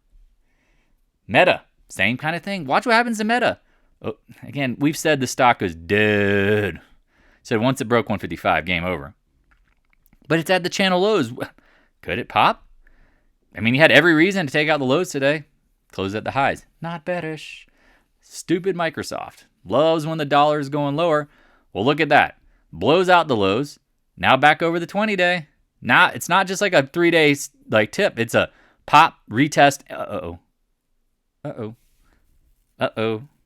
Meta, same kind of thing. Watch what happens to Meta. Oh, again, we've said the stock is dead. Said once it broke 155, game over. But it's at the channel lows. Could it pop? I mean, you had every reason to take out the lows today. Close at the highs. Not bearish. Stupid Microsoft. Loves when the dollar is going lower. Well, look at that. Blows out the lows. Now back over the 20-day. Now it's not just like a 3-day like tip. It's a pop, retest.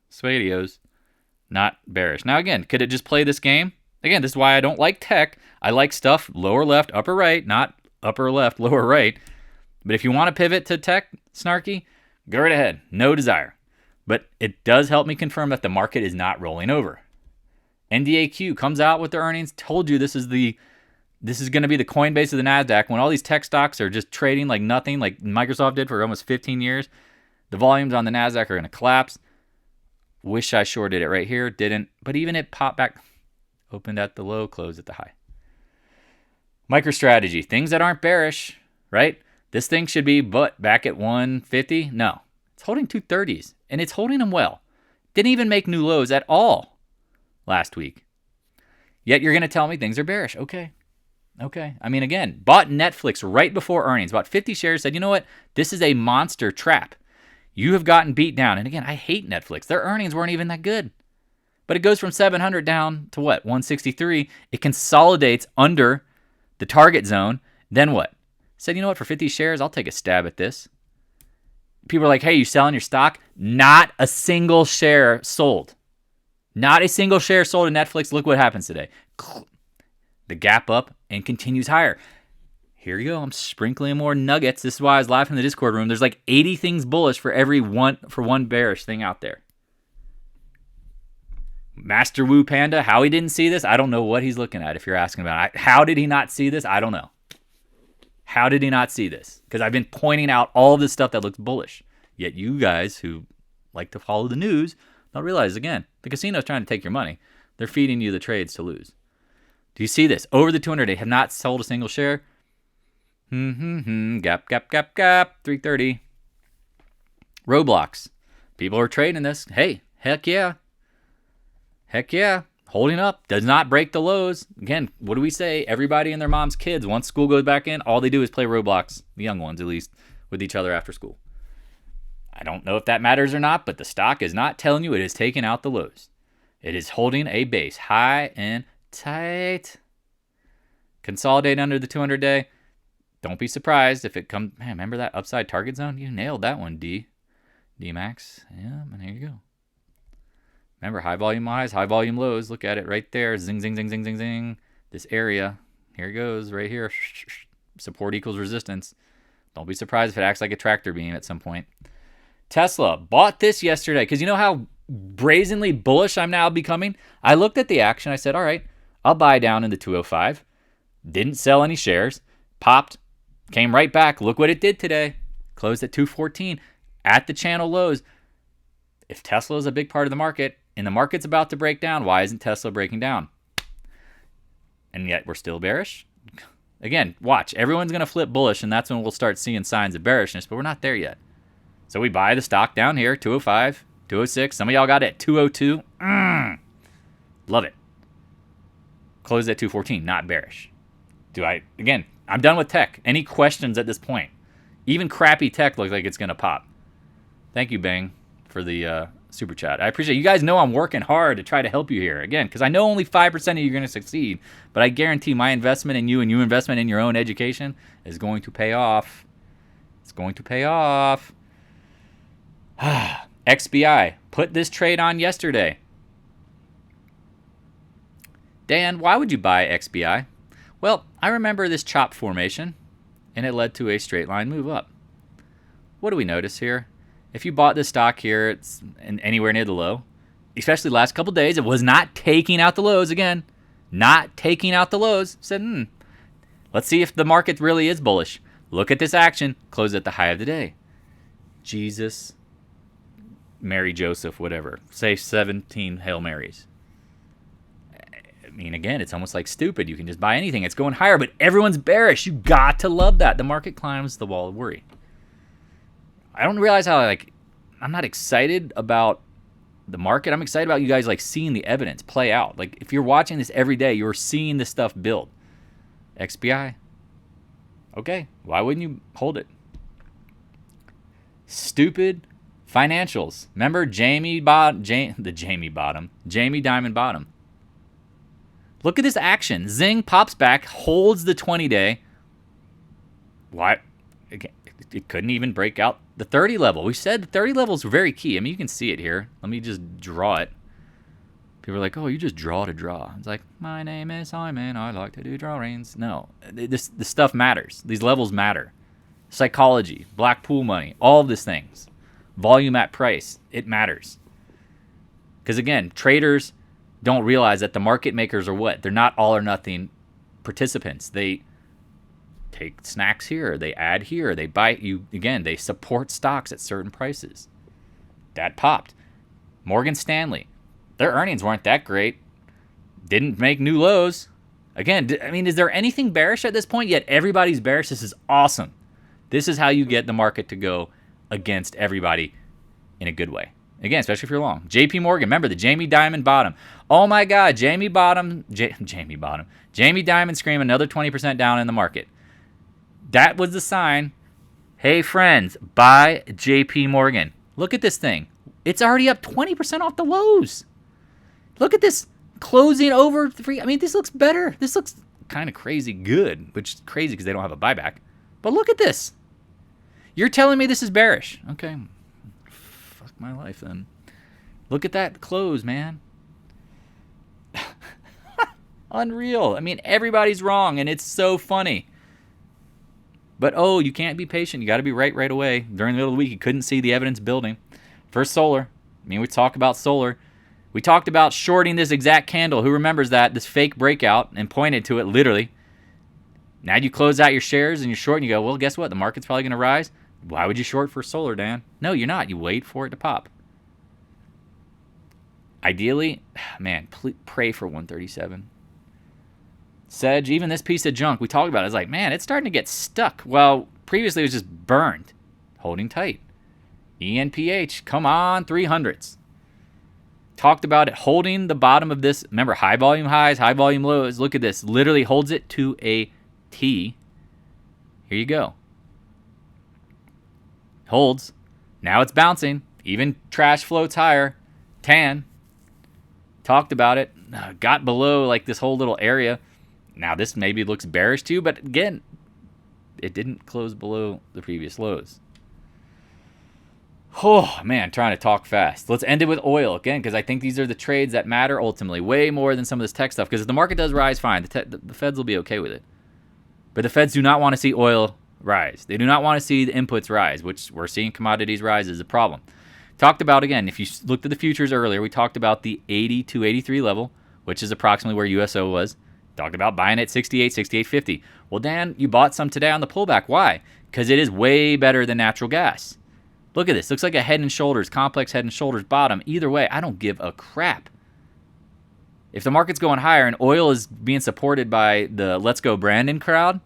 Swadios. Not bearish. Now again, could it just play this game? Again, this is why I don't like tech. I like stuff lower left, upper right, not upper left, lower right. But if you want to pivot to tech, snarky, go right ahead. No desire. But it does help me confirm that the market is not rolling over. NDAQ comes out with their earnings. Told you this is going to be the Coinbase of the NASDAQ. When all these tech stocks are just trading like nothing, like Microsoft did for almost 15 years, the volumes on the NASDAQ are going to collapse. Wish I shorted it right here. Didn't. But even it popped back. Opened at the low, closed at the high. MicroStrategy. Things that aren't bearish, right? This thing should be back at 150. No. It's holding 230s. And it's holding them well. Didn't even make new lows at all last week. Yet you're going to tell me things are bearish. Okay. I mean, again, bought Netflix right before earnings. Bought 50 shares. Said, you know what? This is a monster trap. You have gotten beat down. And again, I hate Netflix. Their earnings weren't even that good. But it goes from 700 down to what? 163. It consolidates under the target zone. Then what? Said, you know what? For 50 shares, I'll take a stab at this. People are like, hey, you selling your stock? Not a single share sold. Not a single share sold in Netflix. Look what happens today. The gap up and continues higher. Here you go. I'm sprinkling more nuggets. This is why I was laughing in the Discord room. There's like 80 things bullish for one bearish thing out there. Master Wu Panda, how he didn't see this, I don't know what he's looking at if you're asking about it. How did he not see this? I don't know. How did he not see this? Because I've been pointing out all of this stuff that looks bullish. Yet you guys who like to follow the news don't realize, again, the casino's trying to take your money. They're feeding you the trades to lose. Do you see this? Over the 200, they have not sold a single share. Gap, 330. Roblox. People are trading this. Hey, heck yeah. Holding up. Does not break the lows. Again, what do we say? Everybody and their mom's kids, once school goes back in, all they do is play Roblox, the young ones at least, with each other after school. I don't know if that matters or not, but the stock is not telling you it is taking out the lows. It is holding a base high and tight. Consolidate under the 200-day. Don't be surprised if it comes. Man, remember that upside target zone? You nailed that one, D-Max. Yeah, and here you go. Remember, high volume highs, high volume lows. Look at it right there. Zing, zing, zing, zing, zing, zing. This area. Here it goes, right here. Support equals resistance. Don't be surprised if it acts like a tractor beam at some point. Tesla. Bought this yesterday because you know how brazenly bullish I'm now becoming? I looked at the action. I said, all right, I'll buy down in the 205. Didn't sell any shares. Popped. Came right back. Look what it did today. Closed at 214 at the channel lows. If Tesla is a big part of the market and the market's about to break down, why isn't Tesla breaking down? And yet we're still bearish. Again, watch. Everyone's going to flip bullish, and that's when we'll start seeing signs of bearishness, but we're not there yet. So we buy the stock down here, 205, 206. Some of y'all got it at 202. Love it. Closed at 214, not bearish. Again, I'm done with tech. Any questions at this point? Even crappy tech looks like it's going to pop. Thank you, Bang, for the super chat. I appreciate it. You guys know I'm working hard to try to help you here. Again, because I know only 5% of you are going to succeed, but I guarantee my investment in you and your investment in your own education is going to pay off. It's going to pay off. XBI, put this trade on yesterday. Dan, why would you buy XBI? Well, I remember this chop formation, and it led to a straight line move up. What do we notice here? If you bought this stock here, it's anywhere near the low, especially the last couple days, it was not taking out the lows again. Not taking out the lows. Said, let's see if the market really is bullish. Look at this action. Close at the high of the day. Jesus, Mary, Joseph, whatever. Say 17 Hail Marys. I mean, again, it's almost like stupid. You can just buy anything. It's going higher, but everyone's bearish. You got to love that. The market climbs the wall of worry. I don't realize how, I'm not excited about the market. I'm excited about you guys, seeing the evidence play out. If you're watching this every day, you're seeing this stuff build. XBI. Okay, why wouldn't you hold it? Stupid financials. Remember Jamie Dimon Bottom. Look at this action. Zing pops back, holds the 20-day. Why? Again, it couldn't even break out the 30 level. We said the 30 level is very key. I mean, you can see it here. Let me just draw it. People are like, oh, you just draw to draw. It's like, my name is Simon. I like to do drawings. No, this stuff matters. These levels matter. Psychology, black pool money, all of these things. Volume at price, it matters. Because again, traders don't realize that the market makers are what? They're not all or nothing participants. They take snacks here, they add here, they buy you. Again, they support stocks at certain prices. That popped. Morgan Stanley, their earnings weren't that great. Didn't make new lows. Again, I mean, is there anything bearish at this point? Yet everybody's bearish. This is awesome. This is how you get the market to go against everybody in a good way. Again, especially if you're long. JP Morgan, remember the Jamie Dimon bottom. Oh my God, Jamie Dimon scream another 20% down in the market. That was the sign. Hey friends, buy JP Morgan. Look at this thing. It's already up 20% off the lows. Look at this closing over three. I mean, this looks better. This looks kind of crazy good, which is crazy because they don't have a buyback. But look at this. You're telling me this is bearish. Okay. Fuck my life then. Look at that close, man. Unreal. I mean, everybody's wrong, and it's so funny. But, you can't be patient. You got to be right away. During the middle of the week, you couldn't see the evidence building. First, solar. I mean, we talk about solar. We talked about shorting this exact candle. Who remembers that? This fake breakout, and pointed to it literally. Now you close out your shares and you're short, and you go, well, guess what? The market's probably going to rise. Why would you short for solar, Dan? No, you're not. You wait for it to pop. Ideally, man, pray for 137. Sedge, even this piece of junk we talked about, it's like, man, it's starting to get stuck. Well, previously it was just burned. Holding tight. ENPH, come on, 300s. Talked about it holding the bottom of this. Remember, high volume highs, high volume lows. Look at this. Literally holds it to a T. Here you go. Holds. Now it's bouncing. Even trash floats higher. Tan. Talked about it. Got below this whole little area. Now this maybe looks bearish too, but again, it didn't close below the previous lows. Oh, man, trying to talk fast. Let's end it with oil again, because I think these are the trades that matter ultimately, way more than some of this tech stuff. Because if the market does rise, fine. The Feds will be okay with it. But the Feds do not want to see oil rise. They do not want to see the inputs rise, which we're seeing commodities rise is a problem. Talked about, again, if you looked at the futures earlier, we talked about the 80 to 83 level, which is approximately where USO was. Talked about buying at 68, 68.50. Well, Dan, you bought some today on the pullback. Why? Because it is way better than natural gas. Look at this. Looks like a head and shoulders, complex head and shoulders bottom. Either way, I don't give a crap. If the market's going higher and oil is being supported by the Let's Go Brandon crowd,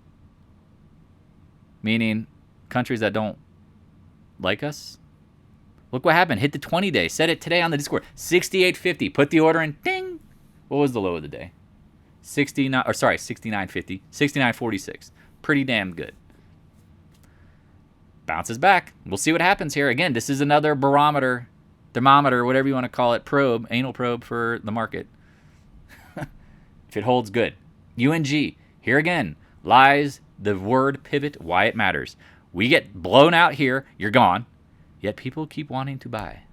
meaning countries that don't like us, look what happened. Hit the 20-day. Set it today on the Discord. 68.50. Put the order in. Ding. What was the low of the day? 69.50. 69.46. Pretty damn good. Bounces back. We'll see what happens here. Again, this is another barometer, thermometer, whatever you want to call it, probe, anal probe for the market. If it holds, good. UNG, here again, lies the word pivot, why it matters. We get blown out here, you're gone, yet people keep wanting to buy.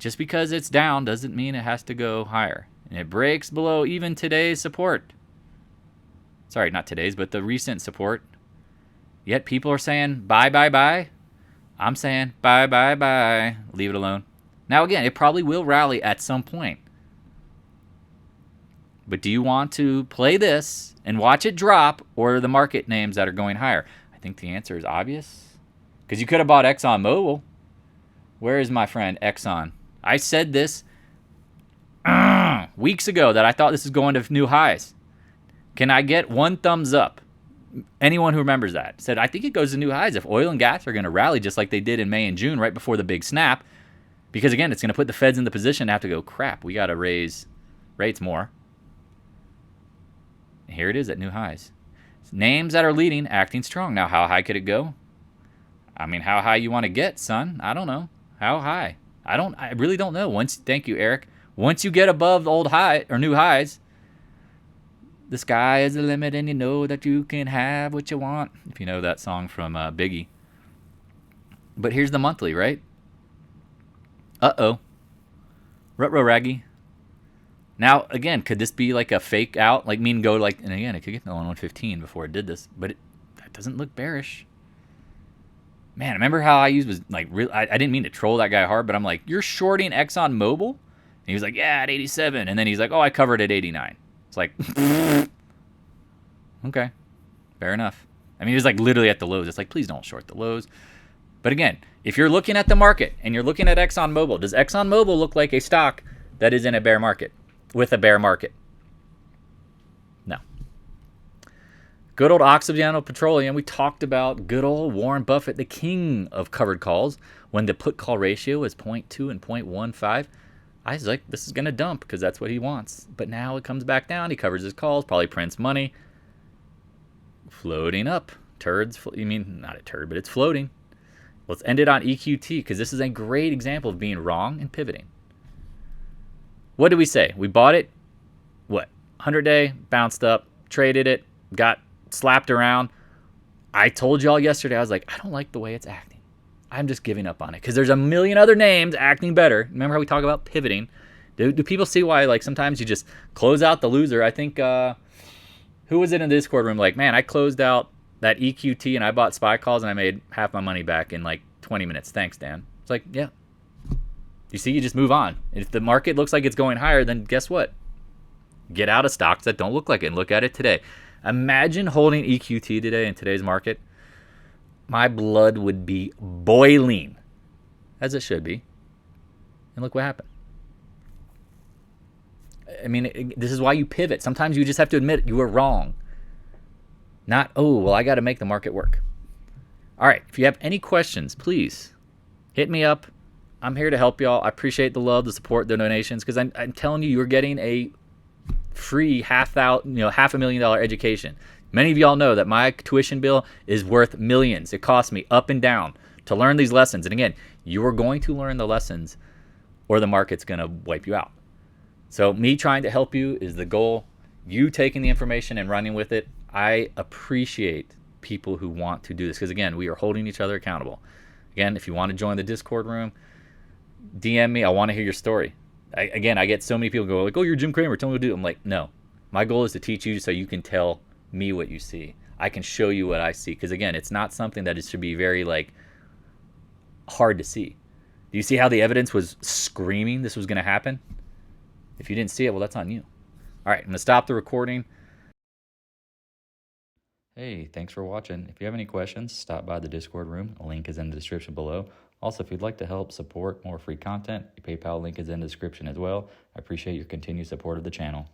just because it's down doesn't mean it has to go higher. And it breaks below even today's support. Sorry, not today's, but the recent support. Yet people are saying buy, buy, buy. I'm saying buy, buy, buy. Leave it alone. Now, again, it probably will rally at some point. But do you want to play this and watch it drop, or the market names that are going higher? I think the answer is obvious. Because you could have bought ExxonMobil. Where is my friend Exxon? I said this weeks ago that I thought this was going to new highs. Can I get one thumbs up? Anyone who remembers that said, I think it goes to new highs if oil and gas are going to rally just like they did in May and June right before the big snap. Because, again, it's going to put the feds in the position to have to go, crap, we got to raise rates more. And here it is at new highs. Names that are leading, acting strong. Now, how high could it go? I mean, how high you want to get, son? I don't know. How high? I really don't know. Thank you, Eric. Once you get above the old high or new highs, the sky is the limit, and you know that you can have what you want. If you know that song from Biggie. But here's the monthly, right? Uh-oh. Rutro raggy. Now, again, could this be like a fake out? Like, go like, and again, it could get on 115 before it did this, but that doesn't look bearish. Man, remember how I was like, I didn't mean to troll that guy hard, but I'm like, you're shorting ExxonMobil? And he was like, yeah, at 87. And then he's like, oh, I covered at 89. It's like, okay, fair enough. I mean, he was like literally at the lows. It's like, please don't short the lows. But again, if you're looking at the market and you're looking at ExxonMobil, does ExxonMobil look like a stock that is in a bear market with a bear market? No. Good old Occidental Petroleum. We talked about good old Warren Buffett, the king of covered calls, when the put call ratio was 0.2 and 0.15. I was like, this is going to dump because that's what he wants. But now it comes back down. He covers his calls, probably prints money. Floating up. You mean, not a turd, but it's floating. Let's end it on EQT because this is a great example of being wrong and pivoting. What did we say? We bought it, 100-day, bounced up, traded it, got slapped around. I told y'all yesterday, I was like, I don't like the way it's acting. I'm just giving up on it because there's a million other names acting better. Remember how we talk about pivoting? Do people see why like sometimes you just close out the loser? I think, who was it in the Discord room? Like, man, I closed out that EQT and I bought SPY calls and I made half my money back in like 20 minutes. Thanks, Dan. It's like, yeah. You see, you just move on. If the market looks like it's going higher, then guess what? Get out of stocks that don't look like it and look at it today. Imagine holding EQT today in today's market. My blood would be boiling, as it should be. And look what happened. I mean, this is why you pivot. Sometimes you just have to admit you were wrong. Not, oh, well, I got to make the market work. All right, if you have any questions, please hit me up. I'm here to help y'all. I appreciate the love, the support, the donations, because I'm telling you, you're getting a free $500,000 education. Many of y'all know that my tuition bill is worth millions. It costs me up and down to learn these lessons. And again, you are going to learn the lessons or the market's going to wipe you out. So me trying to help you is the goal. You taking the information and running with it. I appreciate people who want to do this because, again, we are holding each other accountable. Again, if you want to join the Discord room, DM me. I want to hear your story. I get so many people go like, oh, you're Jim Cramer. Tell me what to do. I'm like, no. My goal is to teach you so you can tell me what you see. I can show you what I see. Because, again, it's not something that should be very, hard to see. Do you see how the evidence was screaming this was going to happen? If you didn't see it, well, that's on you. All right, I'm going to stop the recording.
Hey, thanks for watching. If you have any questions, stop by the Discord room. A link is in the description below. Also, if you'd like to help support more free content, your PayPal link is in the description as well. I appreciate your continued support of the channel.